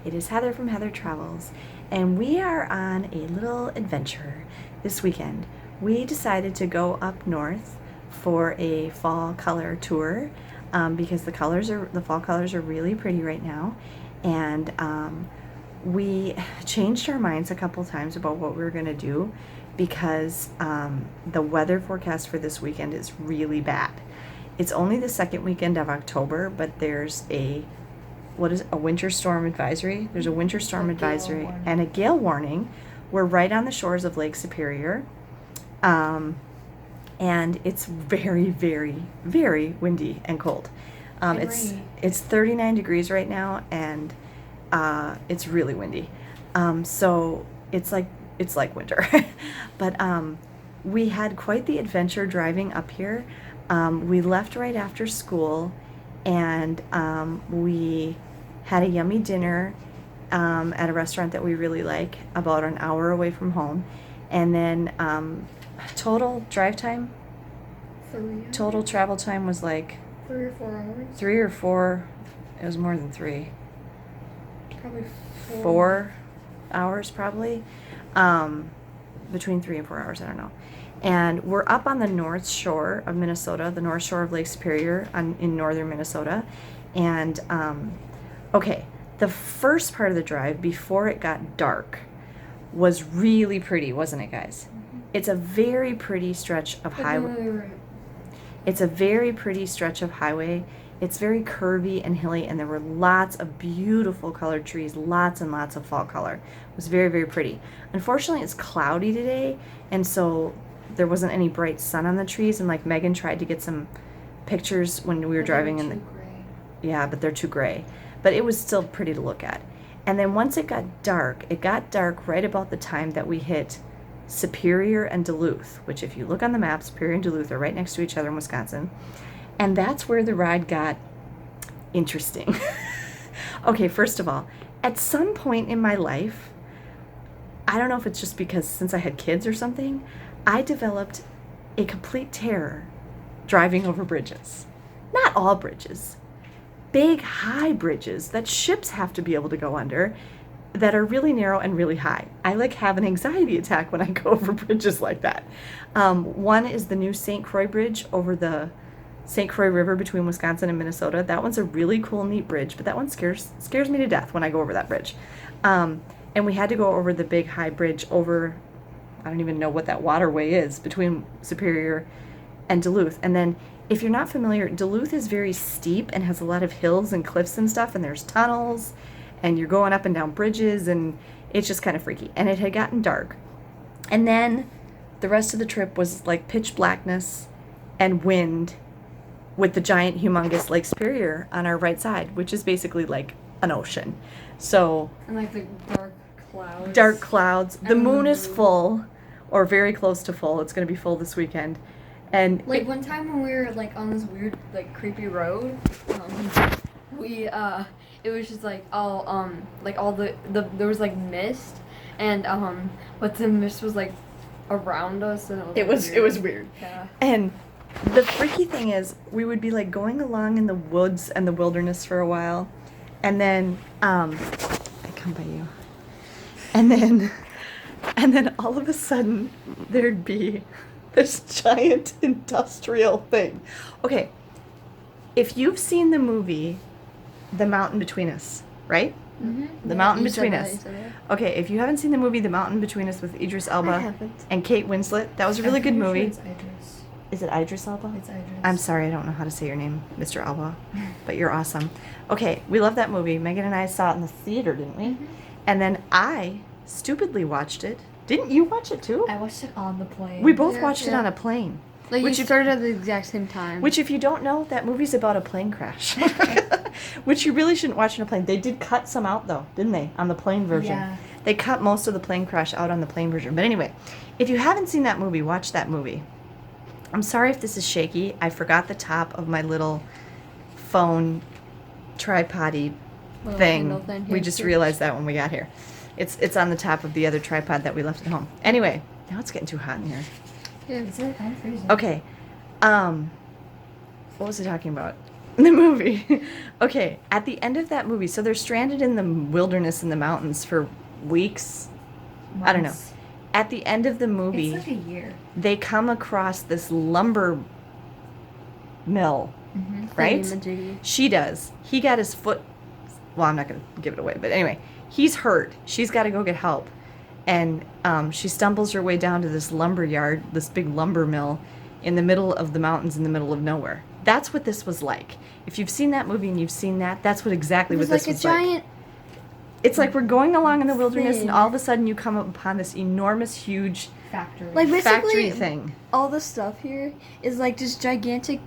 It is Heather from Heather Travels, and we are on a little adventure this weekend. We decided to go up north for a fall color tour because the fall colors are really pretty right now, and we changed our minds a couple times about what we were going to do because the weather forecast for this weekend is really bad. It's only the second weekend of October, but there's a winter storm advisory? There's a winter storm advisory and a gale warning. We're right on the shores of Lake Superior. And it's very, very, very windy and cold. It's 39 degrees right now, and it's really windy. So it's like winter. But we had quite the adventure driving up here. We left right after school, and we had a yummy dinner at a restaurant that we really like, about an hour away from home. And then total drive time, total travel time was like 3 or 4 hours. 3 or 4. It was more than 3. Probably 4 hours, probably. Between 3 and 4 hours, I don't know. And we're up on the north shore of Minnesota, the north shore of Lake Superior in northern Minnesota. And okay, the first part of the drive, before it got dark, was really pretty, wasn't it, guys? Mm-hmm. It's a very pretty stretch of highway. It's a very pretty stretch of highway. It's very curvy and hilly, and there were lots of beautiful colored trees, lots and lots of fall color. It was very, very pretty. Unfortunately, it's cloudy today, and so there wasn't any bright sun on the trees, and like Megan tried to get some pictures when we were driving in the gray. Yeah, but they're too gray. But it was still pretty to look at. And then once it got dark right about the time that we hit Superior and Duluth, which if you look on the map, Superior and Duluth are right next to each other in Wisconsin. And that's where the ride got interesting. Okay, first of all, at some point in my life, I don't know if it's just because since I had kids or something, I developed a complete terror driving over bridges. Not all bridges. Big, high bridges that ships have to be able to go under, that are really narrow and really high. I have an anxiety attack when I go over bridges like that. One is the new St. Croix Bridge over the St. Croix River between Wisconsin and Minnesota. That one's a really cool, neat bridge, but that one scares me to death when I go over that bridge. And we had to go over the big, high bridge over, I don't even know what that waterway is, between Superior and Duluth. And then, if you're not familiar, Duluth is very steep and has a lot of hills and cliffs and stuff, and there's tunnels, and you're going up and down bridges, and it's just kind of freaky. And it had gotten dark. And then the rest of the trip was like pitch blackness and wind with the giant, humongous Lake Superior on our right side, which is basically like an ocean. So, and like the dark clouds. Dark clouds. The moon is full, or very close to full. It's going to be full this weekend. And like one time when we were like on this weird like creepy road, it was just like all the there was like mist, and but the mist was like around us, and it was weird. Yeah. And the freaky thing is, we would be like going along in the woods and the wilderness for a while, and then I come by you, and then all of a sudden there'd be this giant industrial thing. Okay, if you've seen the movie The Mountain Between Us, right? Mm-hmm. The Mountain Between Us. Okay, if you haven't seen the movie The Mountain Between Us with Idris Elba and Kate Winslet, that was a really good movie. Is it Idris Elba? It's Idris. I'm sorry, I don't know how to say your name, Mr. Elba, but you're awesome. Okay, we love that movie. Megan and I saw it in the theater, didn't we? Mm-hmm. And then I stupidly watched it. Didn't you watch it too? I watched it on the plane. We both watched it on a plane. Like, we started at the exact same time. Which, if you don't know, that movie's about a plane crash. Which you really shouldn't watch on a plane. They did cut some out, though, didn't they, on the plane version? Yeah. They cut most of the plane crash out on the plane version. But anyway, if you haven't seen that movie, watch that movie. I'm sorry if this is shaky. I forgot the top of my little phone tripod-y thing. We just realized that when we got here. It's on the top of the other tripod that we left at home. Anyway, now it's getting too hot in here. Yeah, I'm freezing. Okay. What was I talking about? The movie. Okay, at the end of that movie, so they're stranded in the wilderness in the mountains for weeks. I don't know. Months. At the end of the movie, It's like a year. they come across this lumber mill, right? Thingy-majiggy. She does. He got his foot. Well, I'm not going to give it away, but anyway, he's hurt. She's got to go get help. And she stumbles her way down to this lumber yard, this big lumber mill in the middle of the mountains in the middle of nowhere. That's what this was like. If you've seen that movie and you've seen that, that's what exactly what this was like. It was like a giant It's like we're going along in the wilderness, and thing. all of a sudden you come upon this enormous, huge factory. factory thing. All the stuff here is like just gigantic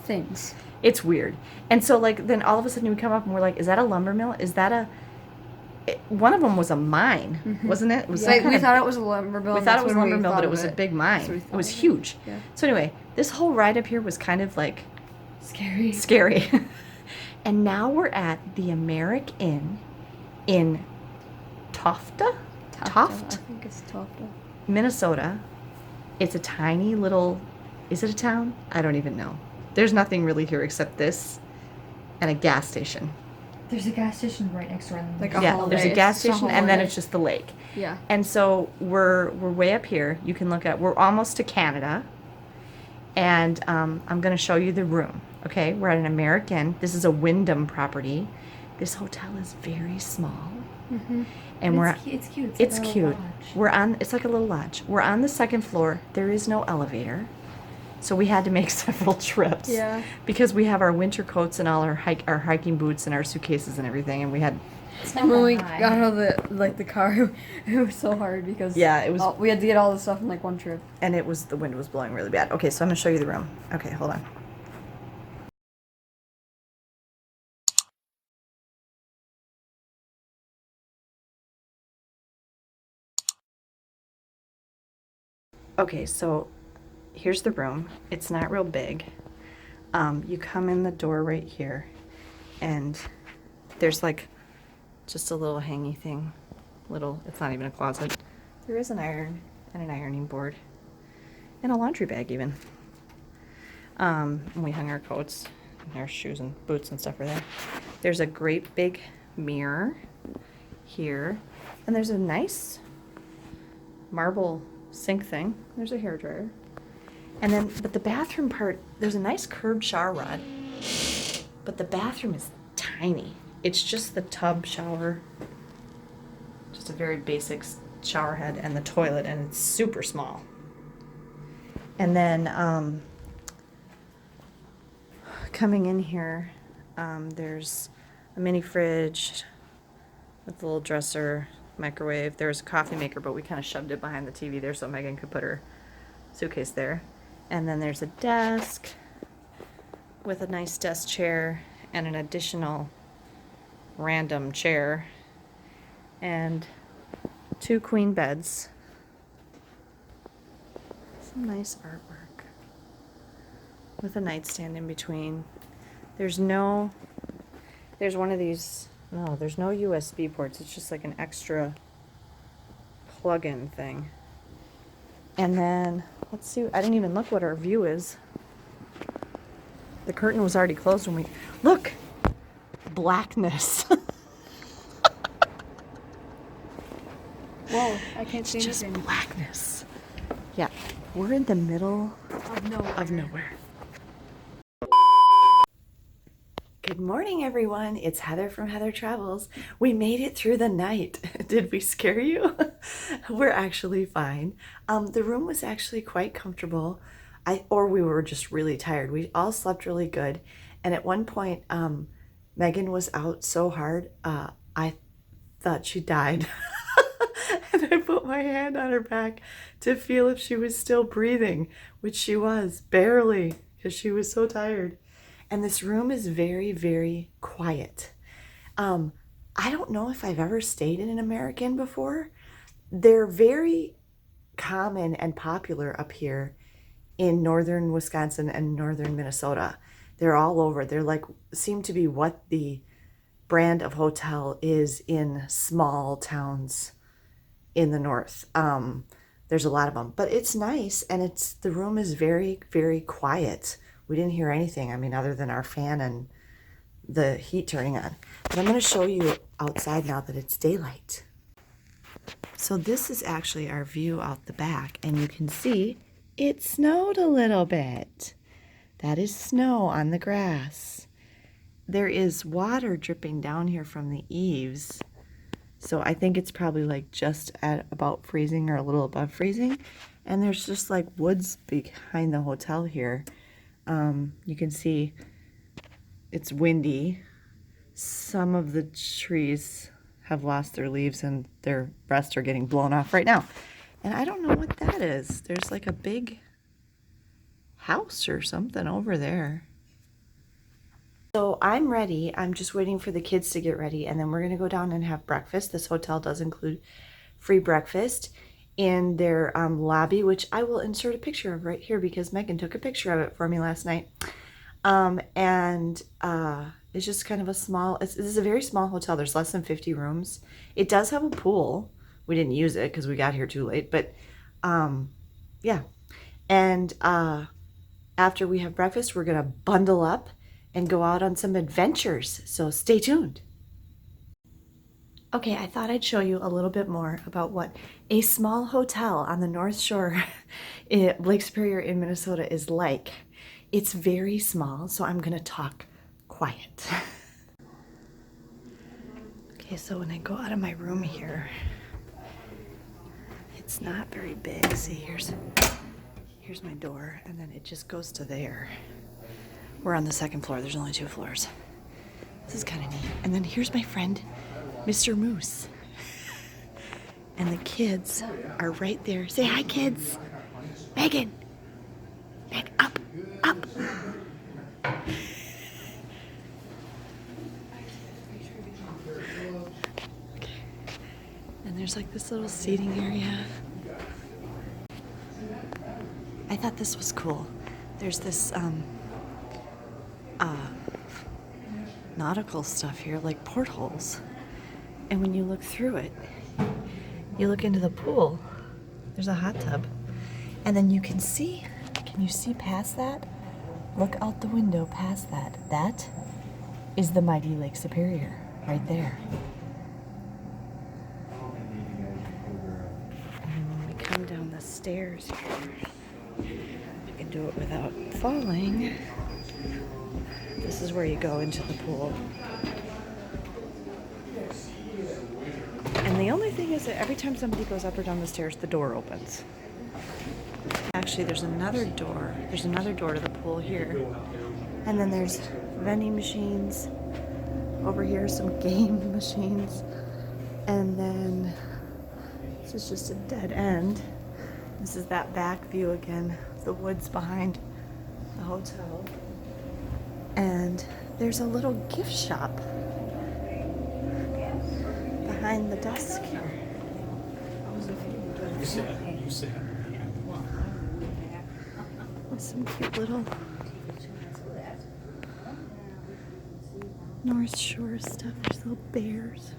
things. It's weird. And so, like, then all of a sudden we come up and we're like, is that a lumber mill? Is that a... One of them was a mine, wasn't it? It was Like, we thought it was a lumber mill. We thought it was a lumber mill, but it was a big mine. It was huge. Yeah. So anyway, this whole ride up here was kind of like Scary. And now we're at the Americinn in Tofte, I think it's Tofte. Minnesota. It's a tiny little... Is it a town? I don't even know. There's nothing really here except this and a gas station. There's a gas station right next door. Like a Yeah, holiday. there's a gas It's just a station, and then holiday. it's just the lake. Yeah. And so we're way up here. You can look at, we're almost to Canada. And I'm going to show you the room. Okay, we're at an Americinn. This is a Wyndham property. This hotel is very small. And It's cute. it's like a cute. little lodge. We're on, it's like a little lodge. We're on the second floor. There is no elevator. So we had to make several trips. Yeah. Because we have our winter coats and all our hiking boots and our suitcases and everything, and we had... It's not And when that we high. got out of the car, it was so hard because Yeah, it was... we had to get all the stuff in like one trip. And the wind was blowing really bad. Okay, so I'm going to show you the room. Okay, hold on. Okay, so here's the room. It's not real big. You come in the door right here, and there's like just a little hangy thing. It's not even a closet. There is an iron and an ironing board, and a laundry bag even. And we hung our coats, and our shoes and boots and stuff are there. There's a great big mirror here, and there's a nice marble sink thing. There's a hairdryer. And then, but the bathroom part, there's a nice curved shower rod, but the bathroom is tiny. It's just the tub shower, just a very basic shower head, and the toilet, and it's super small. And then coming in here, there's a mini fridge with a little dresser, microwave. There's a coffee maker, but we kind of shoved it behind the TV there so Megan could put her suitcase there. And then there's a desk with a nice desk chair and an additional random chair and 2 queen beds. Some nice artwork with a nightstand in between. There's one of these, no, there's no USB ports. It's just like an extra plug-in thing. And then, let's see, I didn't even look what our view is. The curtain was already closed when we, look! Blackness. Whoa, I can't It's see just anything. blackness. Yeah, we're in the middle Of nowhere. of nowhere. Good morning, everyone. It's Heather from Heather Travels. We made it through the night. Did we scare you? We're actually fine. The room was actually quite comfortable. Or we were just really tired. We all slept really good. And at one point, Megan was out so hard, I thought she died. And I put my hand on her back to feel if she was still breathing, which she was, barely, because she was so tired. And this room is very, very quiet. I don't know if I've ever stayed in an Americinn before. They're very common and popular up here in northern Wisconsin and northern Minnesota. They're all over. They're like, seem to be what the brand of hotel is in small towns in the north. There's a lot of them, but it's nice, and the room is very, very quiet, we didn't hear anything. I mean, other than our fan and the heat turning on. But I'm going to show you outside now that it's daylight. So this is actually our view out the back, and you can see it snowed a little bit. That is snow on the grass. There is water dripping down here from the eaves. So I think it's probably like just at about freezing or a little above freezing. And there's just like woods behind the hotel here. You can see it's windy. Some of the trees have lost their leaves and their rest are getting blown off right now. And I don't know what that is. There's like a big house or something over there. So I'm ready. I'm just waiting for the kids to get ready, and then we're going to go down and have breakfast. This hotel does include free breakfast in their lobby, which I will insert a picture of right here because Megan took a picture of it for me last night. It's just kind of a small, this is a very small hotel. There's less than 50 rooms. It does have a pool. We didn't use it because we got here too late, but yeah. And after we have breakfast, we're going to bundle up and go out on some adventures. So stay tuned. Okay, I thought I'd show you a little bit more about what a small hotel on the North Shore in Lake Superior in Minnesota is like. It's very small, so I'm gonna talk quiet. Okay, so when I go out of my room here, it's not very big. See, here's my door, and then it just goes to there. We're on the second floor. There's only 2 floors. This is kind of neat. And then here's my friend, Mr. Moose. And the kids are right there. Say hi, kids. Megan. Meg, up, up. Okay. And there's like this little seating area. I thought this was cool. There's this nautical stuff here, like portholes. And when you look through it, you look into the pool. There's a hot tub. And then you can see, can you see past that? Look out the window past that. That is the mighty Lake Superior, right there. And when we come down the stairs here, you can do it without falling. This is where you go into the pool. And the only thing is that every time somebody goes up or down the stairs, the door opens. Actually, there's another door. There's another door to the pool here. And then there's vending machines. Over here, some game machines. And then this is just a dead end. This is that back view again, the woods behind the hotel. And there's a little gift shop behind the desk here. With some cute little North Shore stuff. There's little bears.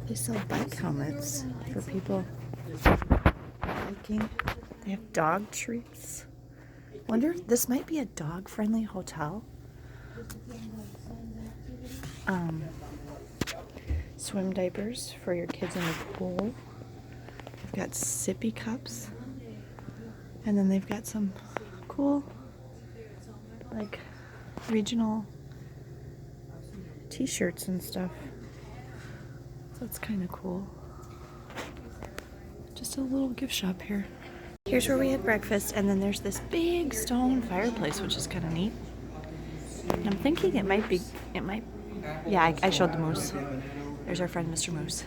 They sell bike helmets for people biking. They have dog treats. Wonder if this might be a dog-friendly hotel. Swim diapers for your kids in the pool. They've got sippy cups. And then they've got some cool, like, regional t-shirts and stuff. So it's kind of cool. Just a little gift shop here. Here's where we had breakfast, and then there's this big stone fireplace, which is kind of neat. And I'm thinking it might, yeah, I showed the moose. There's our friend, Mr. Moose.